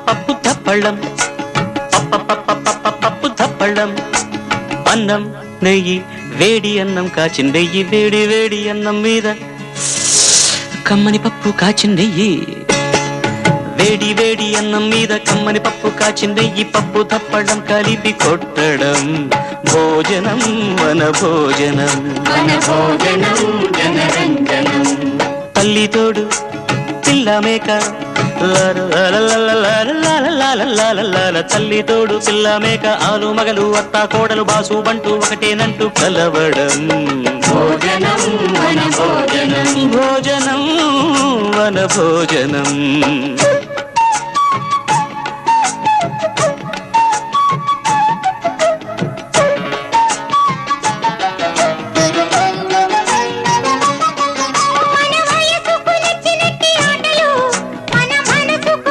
పప్పు దప్పడం పప్పు దప్పడం అన్నం నెయ్యి వేడి అన్నం కాచిన నెయ్యి వేడి వేడి అన్నం మీద కమ్మని పప్పు కాచిన నెయ్యి వేడి వేడి అన్నం మీద కమ్మని పప్పు కాచిన నెయ్యి పప్పు దప్పడం కలిపి కొట్టడం భోజనం వన భోజనం తల్లి తోడు పిల్ల మేక తల్లి తోడు పిల్ల మేక ఆలు మగలు అత్త కోడలు బాసు బంటూ ఒకటేనంటూ కలవడం భోజనం వన భోజనం